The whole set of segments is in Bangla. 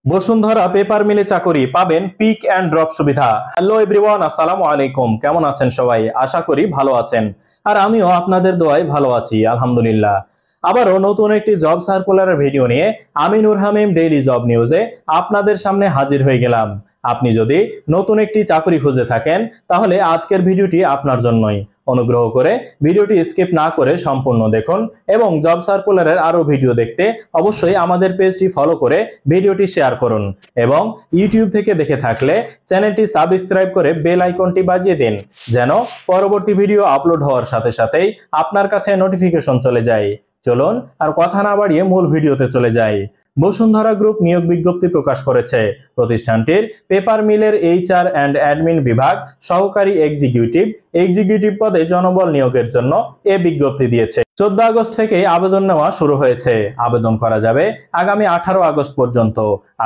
বসুন্ধরা পেপার মিলে চাকরি পাবেন পিক অ্যান্ড ড্রপ সুবিধা। হ্যালো এভরিওয়ান, আসসালামু আলাইকুম। কেমন আছেন সবাই? আশা করি ভালো আছেন। আর আমিও আপনাদের দোয়ায় ভালো আছি, আলহামদুলিল্লাহ। আবারও নতুন একটি জব সার্কুলারের ভিডিও নিয়ে আমি নূর হামিম ডেইলি জব নিউজে আপনাদের সামনে হাজির হয়ে গেলাম। আপনি যদি নতুন একটি চাকরি খুঁজে থাকেন তাহলে আজকের ভিডিওটি আপনার জন্যই। অনুগ্রহ করে ভিডিওটি স্কিপ না করে সম্পূর্ণ দেখুন এবং জব সার্কুলারের আরো ভিডিও দেখতে অবশ্যই আমাদের পেজটি ফলো করে ভিডিওটি শেয়ার করুন এবং ইউটিউব থেকে দেখে থাকলে চ্যানেলটি সাবস্ক্রাইব করে বেল আইকনটি বাজিয়ে দিন, যেন পরবর্তী ভিডিও আপলোড হওয়ার সাথে সাথেই আপনার কাছে নোটিফিকেশন চলে যায়। চলুন আর কথা না বাড়িয়ে মূল ভিডিওতে চলে যাই। বসুন্ধরা গ্রুপ নিয়োগ বিজ্ঞপ্তি প্রকাশ করেছে। প্রতিষ্ঠানটির পেপার মিলের এইচআর অ্যান্ড অ্যাডমিন বিভাগ সহকারী এক্সিকিউটিভ পদে জনবল নিয়োগের জন্য এ বিজ্ঞপ্তি দিয়েছে। 14 আগস্ট থেকে আবেদন নেওয়া শুরু হয়েছে। আবেদন করা যাবে আগামী 18 আগস্ট পর্যন্ত।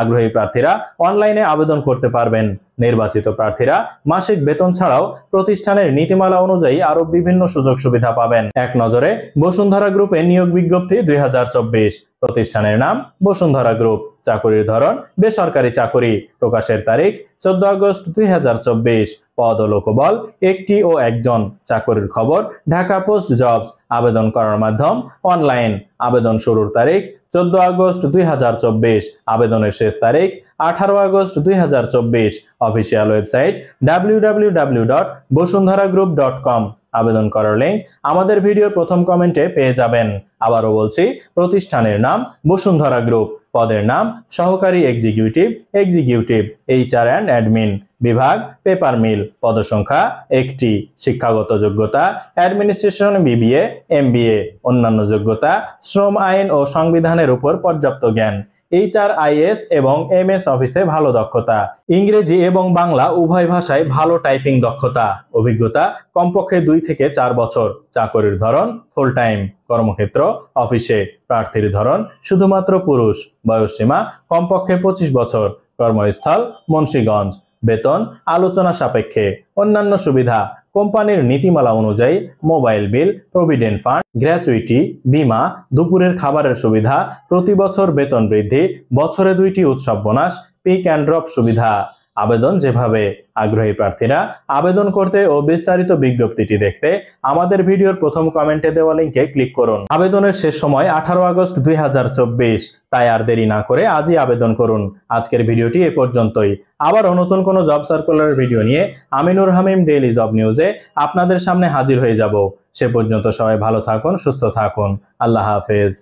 আগ্রহী প্রার্থীরা অনলাইনে আবেদন করতে পারবেন। নির্বাচিত প্রার্থীরা মাসিক বেতন ছাড়াও প্রতিষ্ঠানের নীতিমালা অনুযায়ী আরো বিভিন্ন সুযোগ সুবিধা পাবেন। এক নজরে বসুন্ধরা গ্রুপে নিয়োগ বিজ্ঞপ্তি 2024। প্রতিষ্ঠানের নাম বসুন্ধরা গ্রুপ। চাকরির ধরন বেসরকারি চাকরি। প্রকাশের তারিখ 14 আগস্ট 2024। পদ ও লোকবল একটি ও একজন। চাকরির খবর ঢাকা পোস্ট জবস। আবেদন করার মাধ্যম অনলাইন। আবেদন শুরুর তারিখ 14 আগস্ট 2024। আবেদনের শেষ তারিখ 18 আগস্ট 2024। Official website www.bosundharagroup.com। আবেদন করার লিংক আমাদের ভিডিওর প্রথম কমেন্টে পেয়ে যাবেন। আবারও বলছি, প্রতিষ্ঠানের নাম বসুন্ধরা গ্রুপ। পদের নাম সহকারী এক্সিকিউটিভ এইচআর অ্যান্ড অ্যাডমিন। বিভাগ পেপার মিল। পদসংখ্যা 1টি। শিক্ষাগত যোগ্যতা অ্যাডমিনিস্ট্রেশন বিবিএ এমবিএ। অন্যান্য যোগ্যতা শ্রম আইন ও সংবিধানের উপর পর্যাপ্ত জ্ঞান। HRIS এবং MS অফিসে ভালো দক্ষতা। ইংরেজি এবং বাংলা উভয় ভাষায় ভালো টাইপিং দক্ষতা। অভিজ্ঞতা কমপক্ষে 2 থেকে 4 বছর। চাকরির ধরন ফুল টাইম। কর্মক্ষেত্র অফিসে। প্রার্থীর ধরন শুধুমাত্র পুরুষ। বয়সসীমা কমপক্ষে 25 বছর। কর্মস্থল মুন্সিগঞ্জ। বেতন আলোচনা সাপেক্ষে। অন্যান্য সুবিধা কোম্পানির নীতিমালা অনুযায়ী mobile bill, provident fund, gratuity, বীমা, দুপুরের খাবারের সুবিধা, প্রতি বছর বেতন বৃদ্ধি, বছরে 2টি উৎসব বোনাস, পিক অ্যান্ড ড্রপ সুবিধা। আবেদন যেভাবে। আগ্রহী প্রার্থীরা আবেদন করতে ও বিস্তারিত বিজ্ঞপ্তিটি দেখতে আমাদের ভিডিওর প্রথম কমেন্টে দেওয়া লিংকে ক্লিক করুন। আবেদনের শেষ সময় 18 আগস্ট 2024। তাই আর দেরি না করে আজই আবেদন করুন। আজকের ভিডিওটি এ পর্যন্তই। আবারও নতুন কোনো জব সার্কুলার ভিডিও নিয়ে আমি নূর হামিম ডেইলি জব নিউজে আপনাদের সামনে হাজির হয়ে যাব। সে পর্যন্ত সবাই ভালো থাকুন, সুস্থ থাকুন। আল্লাহ হাফেজ।